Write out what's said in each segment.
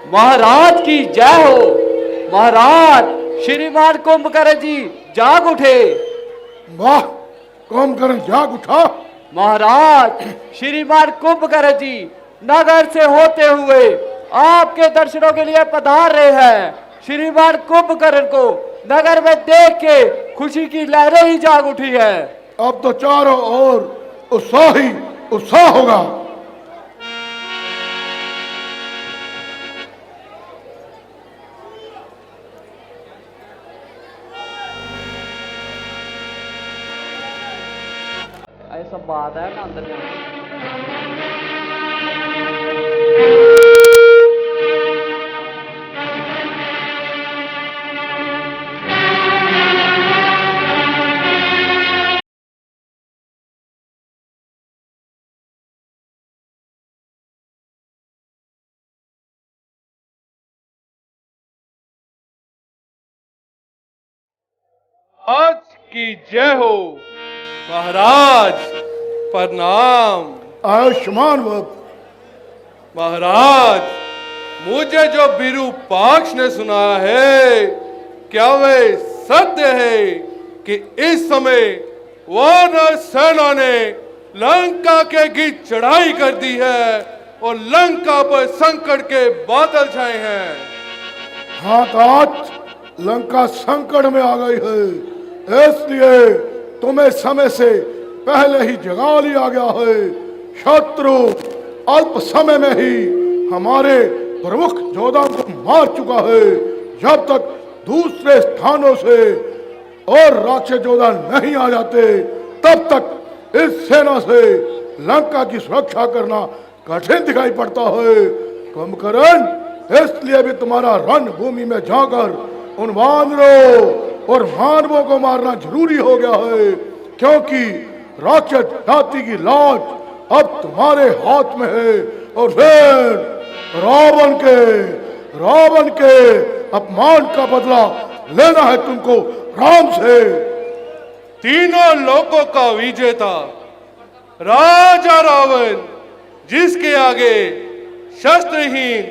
महाराज की जय हो। महाराज श्रीमान कुंभकर्ण जी जाग उठे। वाह, कुंभकर्ण जाग उठा। महाराज श्रीमान कुंभकर्ण जी नगर से होते हुए आपके दर्शनों के लिए पधार रहे हैं। श्रीमान कुंभकर्ण को नगर में देख के खुशी की लहरें ही जाग उठी है। अब तो चारों ओर उत्साह ही उत्साह होगा। ऐसा बात है ना अंदर जाने। आज की जय हो। महाराज प्रणाम। आयुष्मान भव। महाराज मुझे जो विरूपाक्ष ने सुनाया है, क्या वे सत्य है कि इस समय वानर सेना ने लंका के गिर चढ़ाई कर दी है और लंका पर संकट के बादल छाए हैं? हाँ तात, लंका संकट में आ गई है, इसलिए तुम्हें समय से पहले ही जगा लिया गया है। शत्रु अल्प समय में ही हमारे प्रमुख योद्धाओं को मार चुका है। जब तक दूसरे स्थानों से और राक्षस योद्धा नहीं आ जाते, तब तक इस सेना से लंका की सुरक्षा करना कठिन दिखाई पड़ता है। कुंभकर्ण, इसलिए भी तुम्हारा रणभूमि में जाकर उन वानरों और मानवों को मारना जरूरी हो गया है, क्योंकि राक्षस जाति की लाज अब तुम्हारे हाथ में है। और फिर रावण के अपमान का बदला लेना है तुमको राम से। तीनों लोकों का विजेता राजा रावण, जिसके आगे शस्त्रहीन,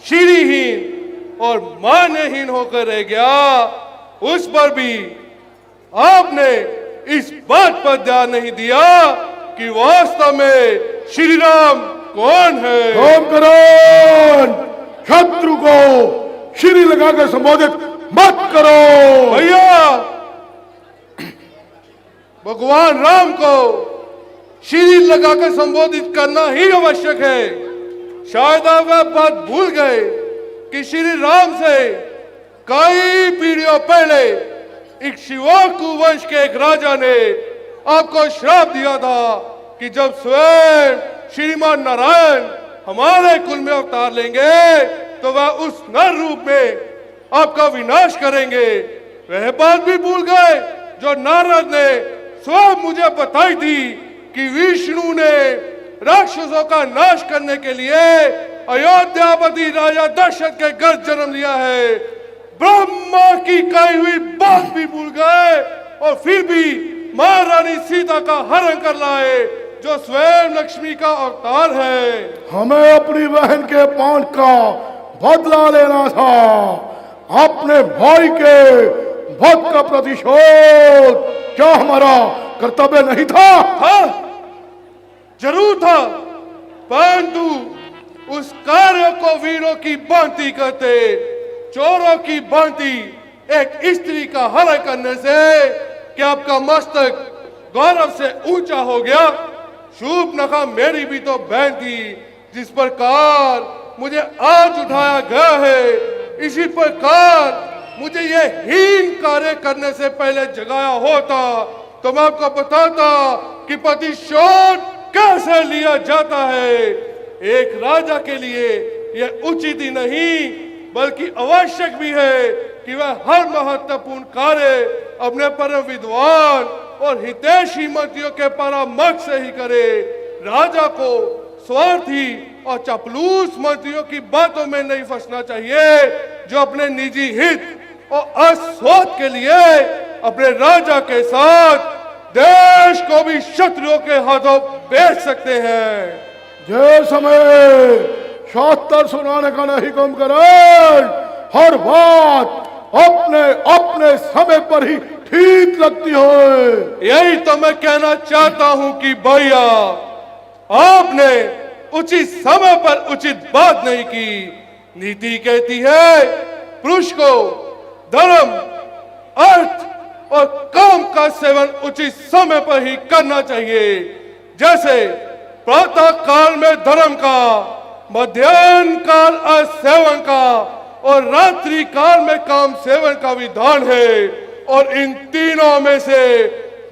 श्रीहीन और मान्यहीन होकर रह गया, उस पर भी आपने इस बात पर ध्यान नहीं दिया कि वास्तव में श्री राम कौन है। कुंभकर्ण, शत्रु को श्री लगाकर संबोधित मत करो। भैया, भगवान राम को श्री लगाकर संबोधित करना ही आवश्यक है। शायद आप वह बात भूल गए कि श्री राम से कई पीढ़ियों पहले इक्ष्वाकु वंश के एक राजा ने आपको श्राप दिया था कि जब स्वयं श्रीमान नारायण हमारे कुल में अवतार लेंगे तो वह उस नर रूप में आपका विनाश करेंगे। वह बात भी भूल गए जो नारद ने स्वयं मुझे बताई थी कि विष्णु ने राक्षसों का नाश करने के लिए अयोध्यापति राजा दशरथ के घर जन्म लिया है। ब्रह्मा की कही हुई बात भी भूल गए और फिर भी महारानी सीता का हरण कर लाए, जो स्वयं लक्ष्मी का अवतार है। हमें अपनी बहन के पान का बदला लेना था, अपने भाई के वध का प्रतिशोध। क्या हमारा कर्तव्य नहीं था? जरूर था, परंतु उस कार्य को वीरों की भांति करते चोरों की भांति एक स्त्री का हरण करने से क्या आपका मस्तक गौरव से ऊंचा हो गया? शूर्पणखा मेरी भी तो बहन थी, जिस प्रकार मुझे आज उठाया गया है, इसी प्रकार मुझे ये हीन कार्य करने से पहले जगाया होता तो मैं आपको बताता कि प्रतिशोध कैसे लिया जाता है। एक राजा के लिए यह उचित ही नहीं बल्कि आवश्यक भी है कि वह हर महत्वपूर्ण कार्य अपने परम विद्वान और हितैषी मंत्रियों के परामर्श से ही करे। राजा को स्वार्थी और चापलूस मंत्रियों की बातों में नहीं फंसना चाहिए, जो अपने निजी हित और अस्वार्थ के लिए अपने राजा के साथ देश को भी शत्रुओं के हाथों बेच सकते हैं। जय समय शास्त्र सुनाने का नहीं कुंभकर्ण। हर बात अपने अपने समय पर ही ठीक लगती है। यही तो मैं कहना चाहता हूं कि भैया आपने उचित समय पर उचित बात नहीं की। नीति कहती है पुरुष को धर्म, अर्थ और काम का सेवन उचित समय पर ही करना चाहिए। जैसे प्रातः काल में धर्म का, मध्याह्न काल सेवन का और रात्रि काल में काम सेवन का विधान है। और इन तीनों में से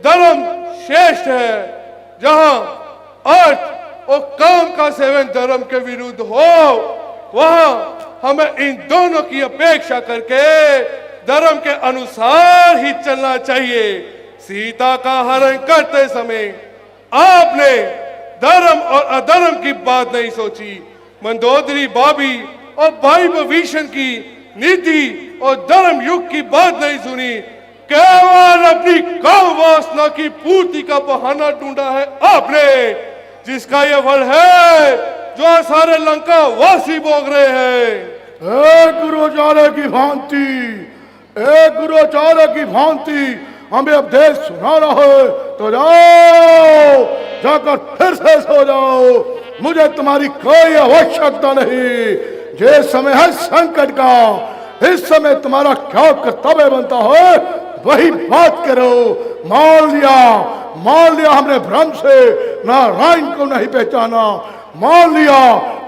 धर्म श्रेष्ठ है। जहां अर्थ और काम का सेवन धर्म के विरुद्ध हो, वहां हमें इन दोनों की अपेक्षा करके धर्म के अनुसार ही चलना चाहिए। सीता का हरण करते समय आपने धर्म और अधर्म की बात नहीं सोची। मंदोदरी भाभी और भाई विभीषण की नीति और धर्म युग की बात नहीं सुनी। केवल अपनी काम वासना की पूर्ति का बहाना ढूंढा है आपने, जिसका ये फल है जो सारे लंका वासी भोग रहे हैं। गुरुचार्य की भांति, गुरुचार्य की भांति हमें उपदेश सुना रहा है तो जाओ, जाकर फिर से सो जाओ। मुझे तुम्हारी कोई आवश्यकता नहीं। जे समय है संकट का, इस समय तुम्हारा क्या कर्तव्य बनता है वही बात करो। मान लिया हमने भ्रम से नारायण को नहीं पहचाना। मान लिया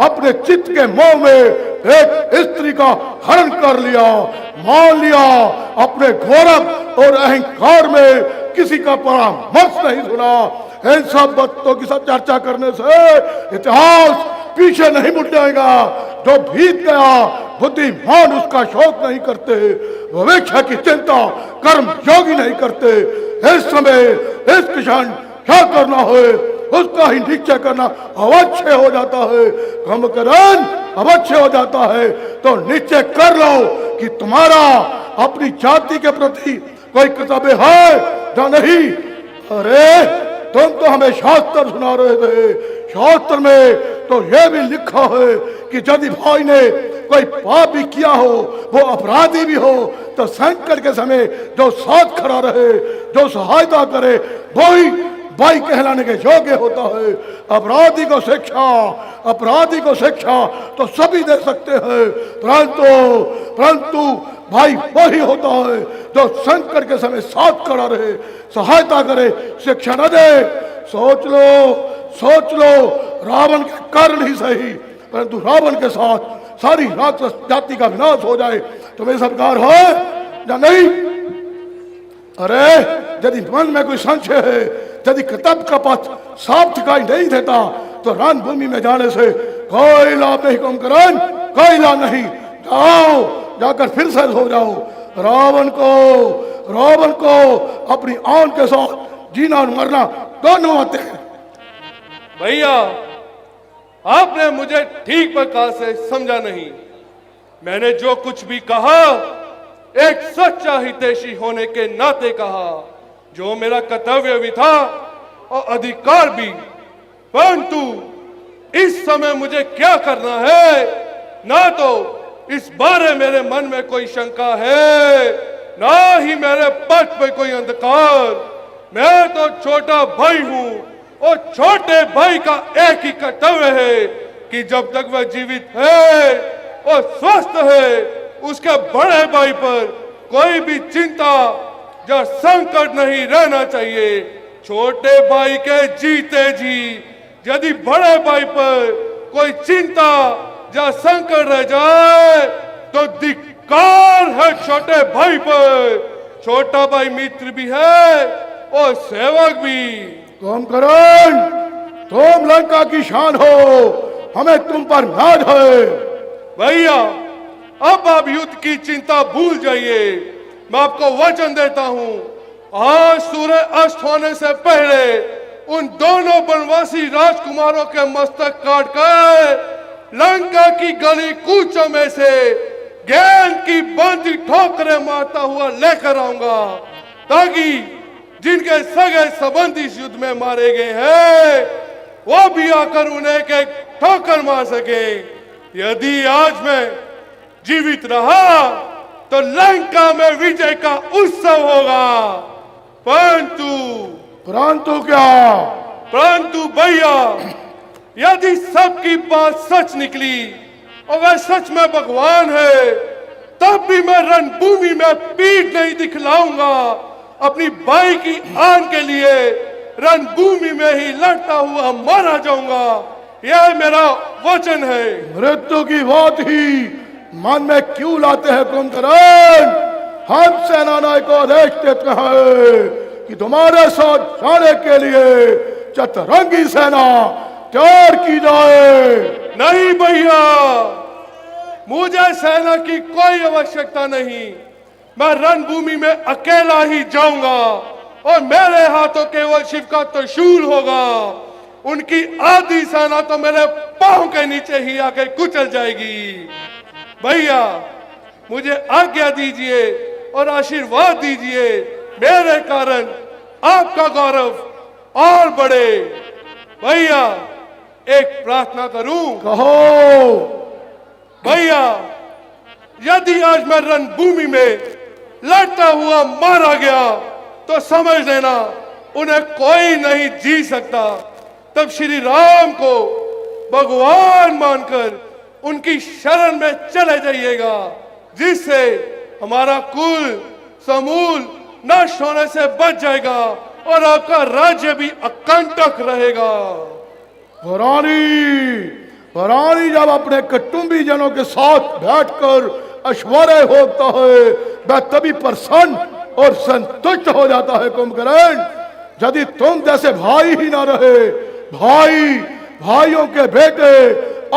अपने चित्त के मोह में एक स्त्री का हरण कर लिया। मान लिया अपने गौरव और अहंकार में किसी का परामर्श नहीं सुना। इन सब बातों की सब चर्चा करने से इतिहास पीछे नहीं मुड़ जाएगा। जो बीत गया बुद्धिमान उसका शोक नहीं करते, भविष्य की चिंता कर्म योगी नहीं करते। इस समय इस क्षण क्या करना है उसका ही निश्चय करना अवश्य हो जाता है। कुंभकर्ण अवश्य हो जाता है तो निश्चय कर लो कि तुम्हारा अपनी जाति के प्रति कोई कर्तव्य है या नहीं। अरे तुम तो हमें शास्त्र सुना रहे थे। शास्त्र में तो यह भी लिखा है कि यदि भाई ने कोई पाप भी किया हो, वो अपराधी भी हो, तो संकट के समय जो साथ खड़ा रहे, जो सहायता करे, वही भाई कहलाने के योग्य होता है। अपराधी को शिक्षा तो सभी दे सकते हैं, परंतु भाई वही होता है जो संकट के समय साथ खड़ा रहे, सहायता करे, शिक्षा न दे। सोच लो रावण के कारण ही सही, परंतु रावण के साथ सारी राक्षस जाति का विनाश हो जाए तो मेरी सरकार हो या नहीं। अरे यदि मन में कोई संशय है, यदि कर्तव्य का पथ साफ दिखाई नहीं देता तो रणभूमि में जाने से कोई लाभ नहीं। कुंभकर्ण कोई लाभ नहीं। जाकर फिर से सो जाओ। रावण को अपनी आन के साथ जीना और मरना दोनों आते हैं। भैया आपने मुझे ठीक प्रकार से समझा नहीं। मैंने जो कुछ भी कहा एक सच्चा हितैषी होने के नाते कहा, जो मेरा कर्तव्य भी था और अधिकार भी। परंतु इस समय मुझे क्या करना है, ना तो इस बारे मेरे मन में कोई शंका है, ना ही मेरे पथ पे कोई अंधकार। मैं तो छोटा भाई हूं और छोटे भाई का एक ही कर्तव्य है कि जब तक वह जीवित है और स्वस्थ है, उसके बड़े भाई पर कोई भी चिंता या संकट नहीं रहना चाहिए। छोटे भाई के जीते जी यदि बड़े भाई पर कोई चिंता या संकट रह जाए तो धिक्कार है छोटे भाई पर। छोटा भाई मित्र भी है और सेवक भी। कुंभकर्ण तुम लंका की शान हो, हमें तुम पर नाज है। भैया अब आप युद्ध की चिंता भूल जाइए। मैं आपको वचन देता हूं, आज सूर्य अस्त होने से पहले उन दोनों वनवासी राजकुमारों के मस्तक काटकर लंका की गली कूचों में से ज्ञान की बांधी ठोकरें मारता हुआ लेकर आऊंगा, ताकि जिनके सगे संबंधी इस युद्ध में मारे गए हैं वो भी आकर उन्हें एक ठोकर मार सके। यदि आज मैं जीवित रहा तो लंका में विजय का उत्सव होगा। परंतु क्या? परंतु भैया, यदि सबकी बात सच निकली और वह सच में भगवान है, तब भी मैं रणभूमि में पीठ नहीं दिखलाऊंगा। अपनी भाई की आन के लिए रणभूमि में ही लड़ता हुआ मारा जाऊंगा। यह मेरा वचन है। मृत्यु की बात ही मन में क्यों लाते हैं कुंभकर्ण? हम सेना नायक को आदेश देते हैं कि तुम्हारे साथ जाने के लिए चतुरंगी सेना तैयार की जाए। नहीं भैया, मुझे सेना की कोई आवश्यकता नहीं। मैं रणभूमि में अकेला ही जाऊंगा और मेरे हाथों केवल शिव का त्रिशूल होगा। उनकी आधी सेना तो मेरे पांव के नीचे ही आके कुचल जाएगी। भैया, मुझे आज्ञा दीजिए और आशीर्वाद दीजिए। मेरे कारण आपका गौरव और बढ़े। भैया, एक प्रार्थना करूं? कहो। भैया, यदि आज मैं रणभूमि में लड़ता हुआ मारा गया तो समझ लेना उन्हें कोई नहीं जी सकता। तब श्री राम को भगवान मानकर उनकी शरण में चले जाइएगा, जिससे हमारा कुल समूल नष्ट होने से बच जाएगा और आपका राज्य भी अकंटक रहेगा। रानी जब अपने कुटुंबी जनों के साथ बैठकर ऐश्वर्य होता है, वह तभी प्रसन्न और संतुष्ट हो जाता है। कुंभकर्ण, यदि तुम जैसे भाई ही ना रहे, भाइयों के बेटे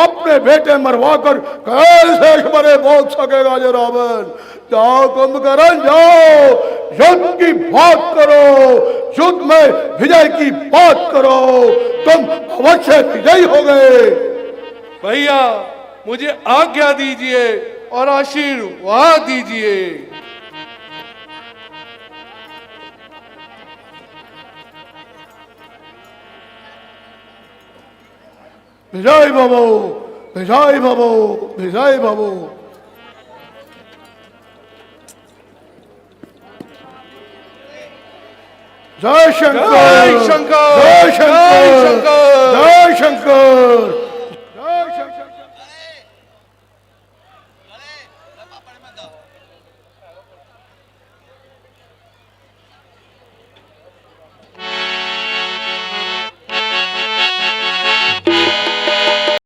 अपने बेटे मरवाकर कैसे ऐश्वर्य भोग सकेगा जो रावण? जाओ कुंभकर्ण, जाओ, युद्ध की बात करो, युद्ध में विजय की बात करो। तुम अवश्य विजयी हो गए। भैया, मुझे आज्ञा दीजिए और आशीर्वाद दीजिए। विजय बाबू, विजय बाबू, विजय बाबू। जय शंकर, जय शंकर, जय शंकर, जय शंकर। जय शंकर।